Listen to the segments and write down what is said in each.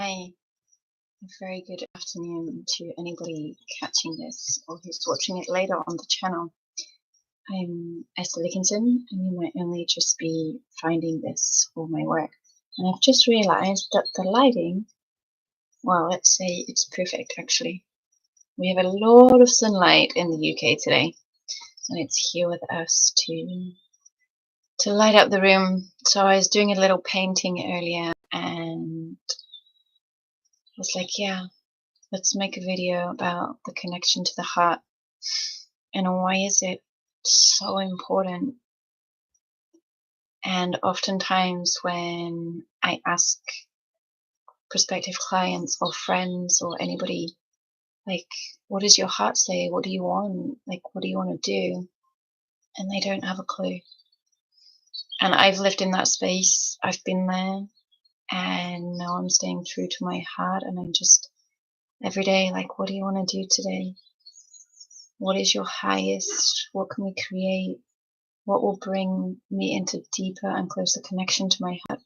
Hi, a very good afternoon to anybody catching this or who's watching it later on the channel. I'm Esther Dickinson, and you might only just be finding this for my work. And I've just realized that the lighting, well, let's say it's perfect actually. We have a lot of sunlight in the UK today, and it's here with us to light up the room. So I was doing a little painting earlier and I was like, yeah, let's make a video about the connection to the heart and why is it so important. And oftentimes when I ask prospective clients or friends or anybody, like, what does your heart say? What do you want? Like, what do you want to do? And they don't have a clue. And I've lived in that space. I've been there. And now I'm staying true to my heart. And I'm just every day, like, what do you want to do today? What is your highest? What can we create? What will bring me into deeper and closer connection to my heart?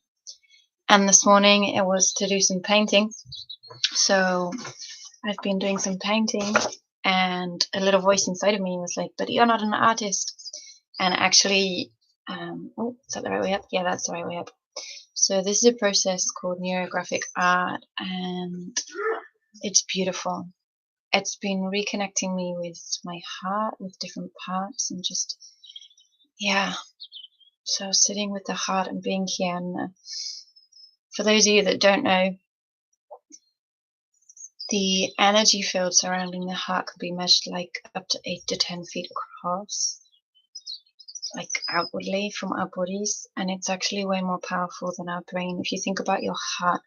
And this morning it was to do some painting. So I've been doing some painting, and a little voice inside of me was like, but you're not an artist. And actually, oh, is that the right way up? Yeah, that's the right way up. So this is a process called neurographic art, and it's beautiful. It's been reconnecting me with my heart, with different parts, and just, yeah. So sitting with the heart and being here. And for those of you that don't know, the energy field surrounding the heart can be measured like up to 8 to 10 feet across, like outwardly from our bodies, and it's actually way more powerful than our brain. If you think about your heart,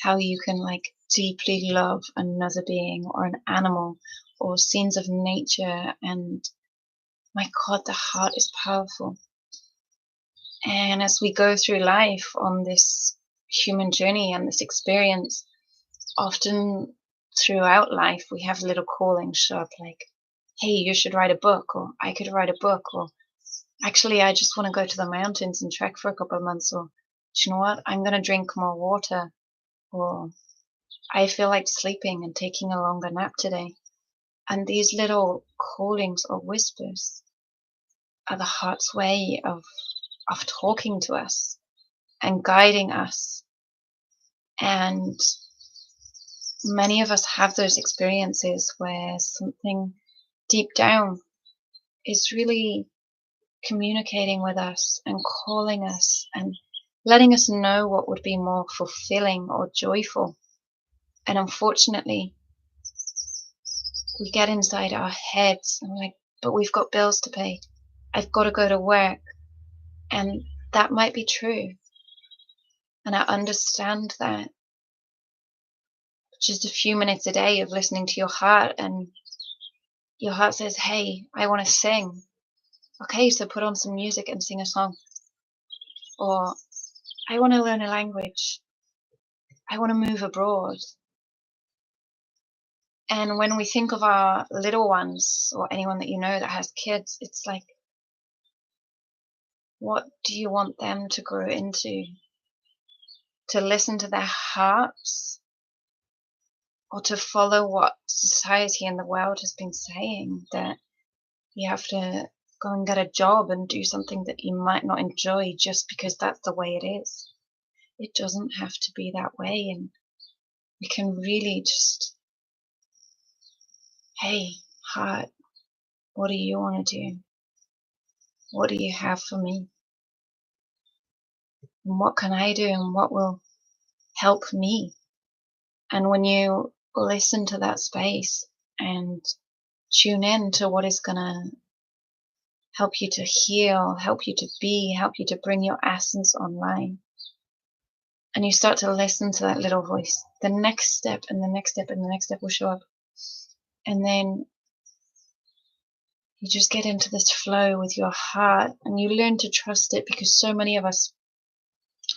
how you can like deeply love another being or an animal or scenes of nature, and my God, the heart is powerful. And as we go through life on this human journey and this experience, often throughout life we have little callings show up, like, hey, you should write a book, or I could write a book, or actually I just want to go to the mountains and trek for a couple of months, or do you know what, I'm going to drink more water, or I feel like sleeping and taking a longer nap today. And these little callings or whispers are the heart's way of talking to us and guiding us. And many of us have those experiences where something deep down is really communicating with us and calling us and letting us know what would be more fulfilling or joyful. And unfortunately, we get inside our heads and we're like, but we've got bills to pay. I've got to go to work. And that might be true. And I understand that. Just a few minutes a day of listening to your heart, and your heart says, hey, I want to sing. Okay, so put on some music and sing a song. Or I want to learn a language. I want to move abroad. And when we think of our little ones or anyone that you know that has kids, it's like, what do you want them to grow into? To listen to their hearts, or to follow what society and the world has been saying, that you have to go and get a job and do something that you might not enjoy just because that's the way it is. It doesn't have to be that way, and we can really just, hey, heart, what do you want to do? What do you have for me? And what can I do, and what will help me? And when you listen to that space and tune in to what is going to help you to heal, help you to be, help you to bring your essence online, and you start to listen to that little voice, the next step and the next step and the next step will show up. And then you just get into this flow with your heart, and you learn to trust it, because so many of us,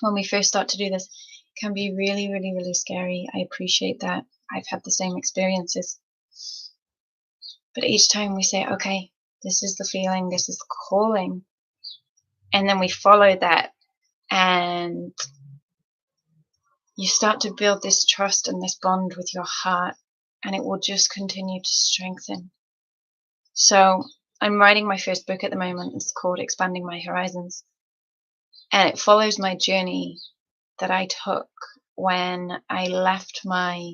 when we first start to do this, can be really, really, really scary. I appreciate that. I've had the same experiences. But each time we say, okay, this is the feeling, this is the calling, and then we follow that, and you start to build this trust and this bond with your heart, and it will just continue to strengthen. So I'm writing my first book at the moment. It's called Expanding My Horizons, and it follows my journey that I took when I left my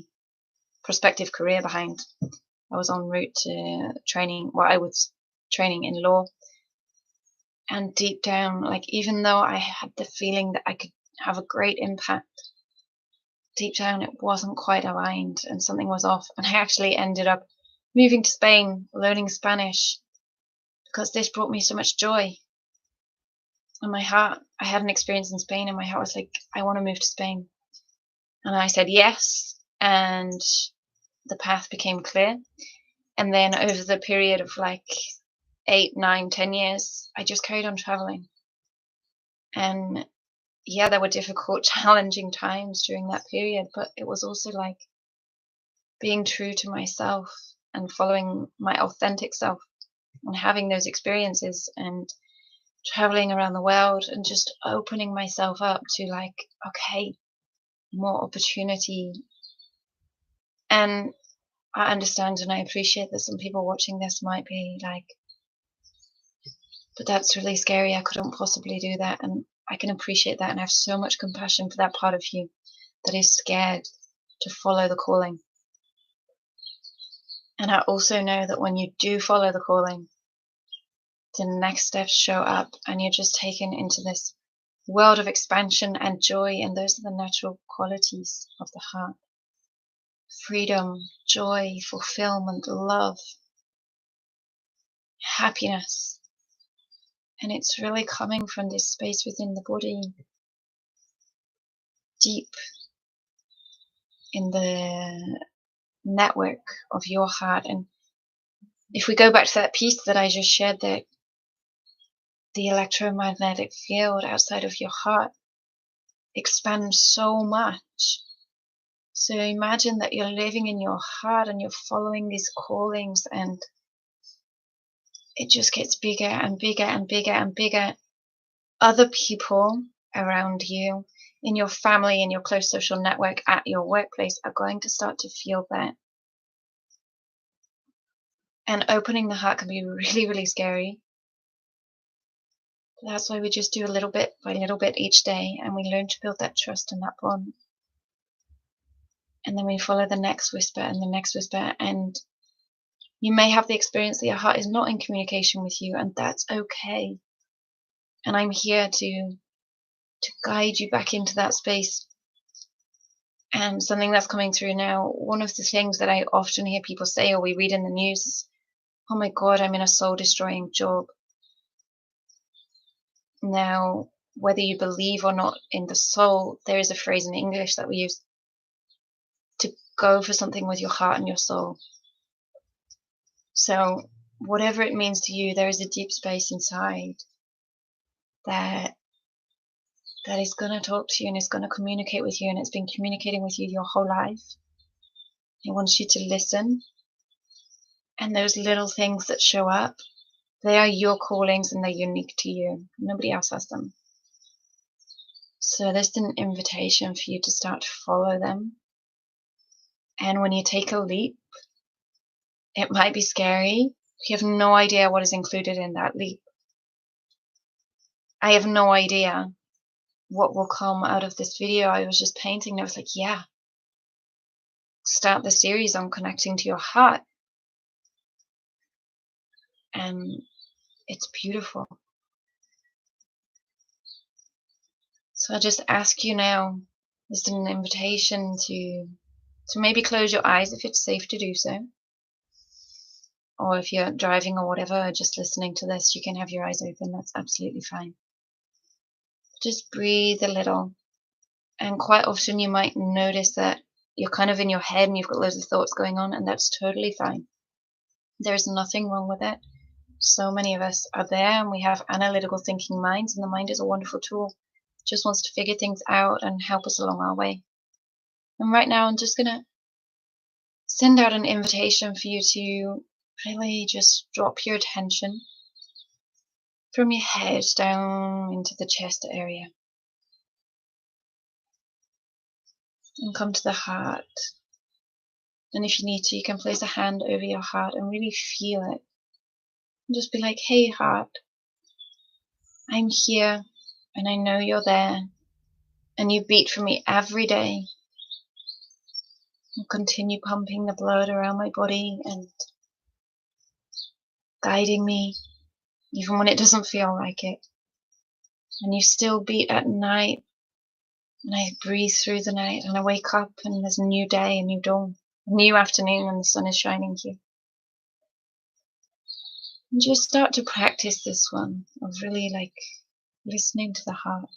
prospective career behind. I was en route to training, well, I was training in law, and deep down, like, even though I had the feeling that I could have a great impact, deep down it wasn't quite aligned and something was off. And I actually ended up moving to Spain, learning Spanish, because this brought me so much joy. And my heart, I had an experience in Spain, and my heart was like, I want to move to Spain. And I said yes, and the path became clear. And then over the period of like 8, 9, 10 years, I just carried on traveling. And yeah, there were difficult, challenging times during that period, but it was also like being true to myself and following my authentic self and having those experiences and traveling around the world and just opening myself up to like, okay, more opportunity. And I understand and I appreciate that some people watching this might be like, but that's really scary. I couldn't possibly do that. And I can appreciate that. And I have so much compassion for that part of you that is scared to follow the calling. And I also know that when you do follow the calling, the next steps show up and you're just taken into this world of expansion and joy. And those are the natural qualities of the heart: freedom, joy, fulfillment, love, happiness. And it's really coming from this space within the body, deep in the network of your heart. And if we go back to that piece that I just shared, that the electromagnetic field outside of your heart expands so much. So imagine that you're living in your heart and you're following these callings, and it just gets bigger and bigger and bigger and bigger. Other people around you, in your family, in your close social network, at your workplace, are going to start to feel that. And opening the heart can be really, really scary. That's why we just do a little bit by little bit each day, and we learn to build that trust and that bond. And then we follow the next whisper and the next whisper, and you may have the experience that your heart is not in communication with you, and that's okay. And I'm here to guide you back into that space. And something that's coming through now, one of the things that I often hear people say or we read in the news is, oh my God, I'm in a soul-destroying job. Now, whether you believe or not in the soul, there is a phrase in English that we use to go for something with your heart and your soul. So whatever it means to you, there is a deep space inside that is going to talk to you and is going to communicate with you, and it's been communicating with you your whole life. It wants you to listen. And those little things that show up, they are your callings and they're unique to you. Nobody else has them. So this is an invitation for you to start to follow them. And when you take a leap, it might be scary. You have no idea what is included in that leap. I have no idea what will come out of this video. I was just painting and I was like, yeah, start the series on connecting to your heart. And it's beautiful. So I just ask you now, this is an invitation to maybe close your eyes if it's safe to do so. Or if you're driving or whatever, just listening to this, you can have your eyes open. That's absolutely fine. Just breathe a little. And quite often you might notice that you're kind of in your head and you've got loads of thoughts going on, and that's totally fine. There's nothing wrong with it. So many of us are there and we have analytical thinking minds, and the mind is a wonderful tool. It just wants to figure things out and help us along our way. And right now I'm just going to send out an invitation for you to really just drop your attention from your head down into the chest area. and come to the heart. And if you need to, you can place a hand over your heart and really feel it. And just be like, hey heart, I'm here and I know you're there and you beat for me every day. And continue pumping the blood around my body and guiding me even when it doesn't feel like it. And you still beat at night, and I breathe through the night and I wake up and there's a new day, a new dawn, a new afternoon and the sun is shining here. And just start to practice this one of really like listening to the heart.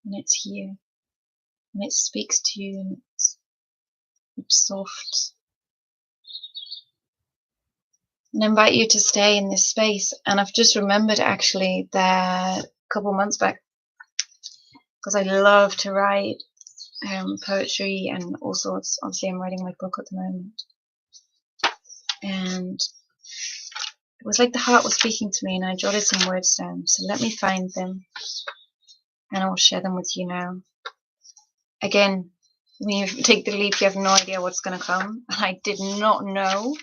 And it's here. And it speaks to you and it's soft. And I invite you to stay in this space. And I've just remembered actually that a couple months back, because I love to write poetry and all sorts. Obviously, I'm writing my book at the moment. And it was like the heart was speaking to me and I jotted some words down. So let me find them and I'll share them with you now. Again, when you take the leap, you have no idea what's going to come. And I did not know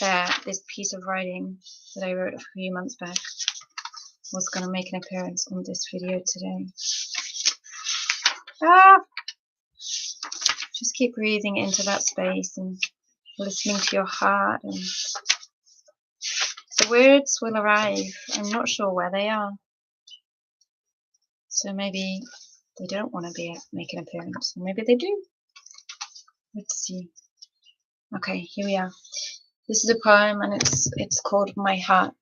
that this piece of writing that I wrote a few months back was going to make an appearance on this video today. Just keep breathing into that space and listening to your heart, and the words will arrive. I'm not sure where they are, so maybe they don't want to make an appearance, or maybe they do. Let's see. Okay, here we are. This is a poem and it's called My Heart.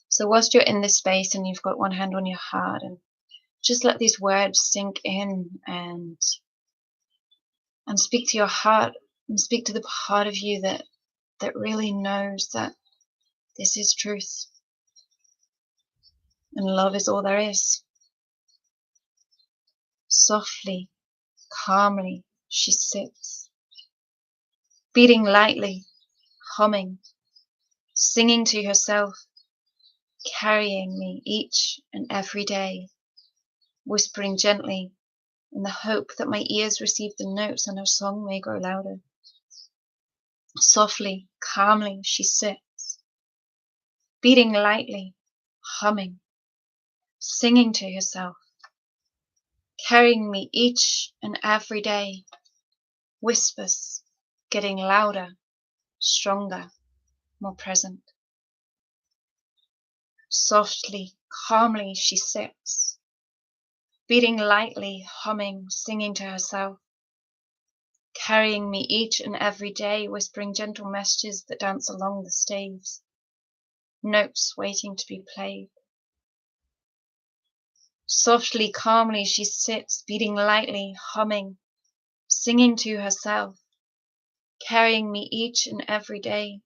So whilst you're in this space and you've got one hand on your heart, and just let these words sink in and speak to your heart and speak to the part of you that really knows that this is truth and love is all there is. Softly, calmly, she sits, beating lightly, humming, singing to herself, carrying me each and every day, whispering gently in the hope that my ears receive the notes and her song may grow louder. Softly, calmly, she sits, beating lightly, humming, singing to herself, carrying me each and every day, whispers getting louder, stronger, more present. Softly, calmly, she sits, beating lightly, humming, singing to herself, carrying me each and every day, whispering gentle messages that dance along the staves, notes waiting to be played. Softly, calmly, she sits, beating lightly, humming, singing to herself, carrying me each and every day,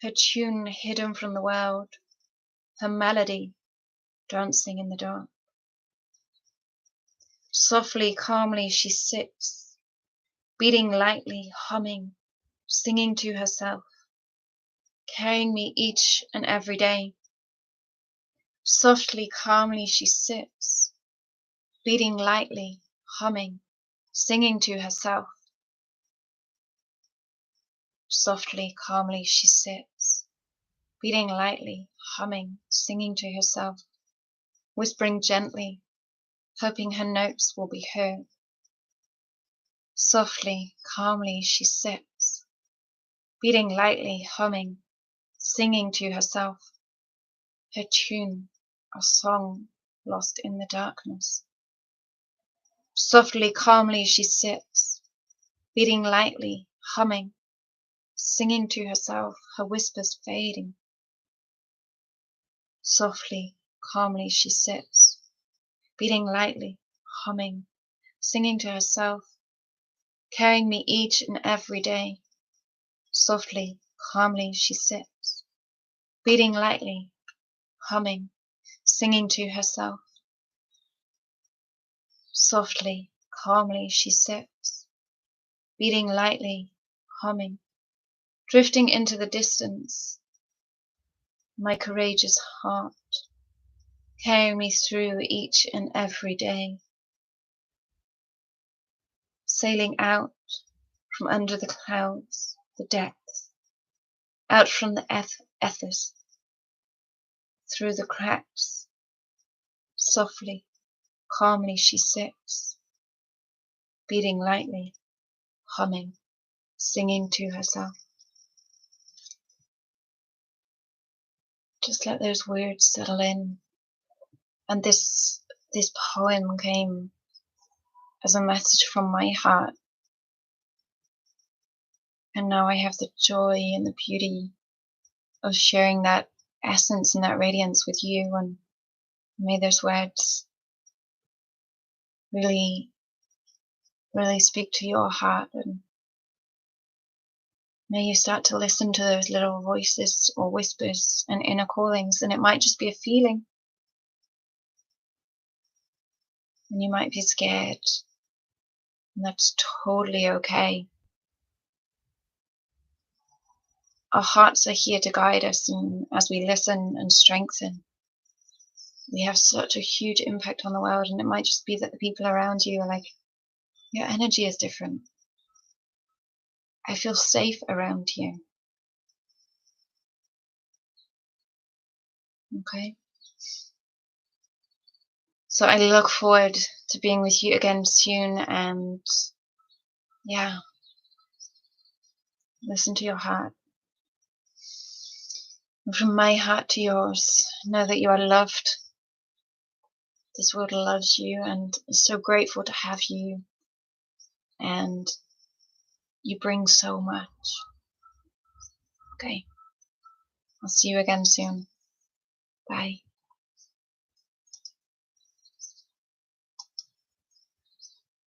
her tune hidden from the world, her melody dancing in the dark. Softly, calmly, she sits, beating lightly, humming, singing to herself, carrying me each and every day. Softly, calmly, she sits, beating lightly, humming, singing to herself. Softly, calmly, she sits, beating lightly, humming, singing to herself, whispering gently, hoping her notes will be heard. Softly, calmly, she sits, beating lightly, humming, singing to herself, her tune, a song lost in the darkness. Softly, calmly, she sits, beating lightly, humming, singing to herself, her whispers fading. Softly, calmly, she sits, beating lightly, humming, singing to herself, carrying me each and every day. Softly, calmly, she sits, beating lightly, humming, singing to herself. Softly, calmly, she sits, beating lightly, humming, drifting into the distance. My courageous heart, Carry me through each and every day, sailing out from under the clouds, the depths, out from the ethers, through the cracks. Softly, calmly she sits, beating lightly, humming, singing to herself. Just let those words settle in. And this poem came as a message from my heart. And now I have the joy and the beauty of sharing that essence and that radiance with you. And may those words really, really speak to your heart. And may you start to listen to those little voices or whispers and inner callings. And it might just be a feeling. And you might be scared. And that's totally okay. Our hearts are here to guide us, and as we listen and strengthen, we have such a huge impact on the world. And it might just be that the people around you are like, your energy is different. I feel safe around you. Okay? So I look forward to being with you again soon, and yeah, listen to your heart. And from my heart to yours, know that you are loved. This world loves you and is so grateful to have you. And you bring so much. Okay. I'll see you again soon. Bye.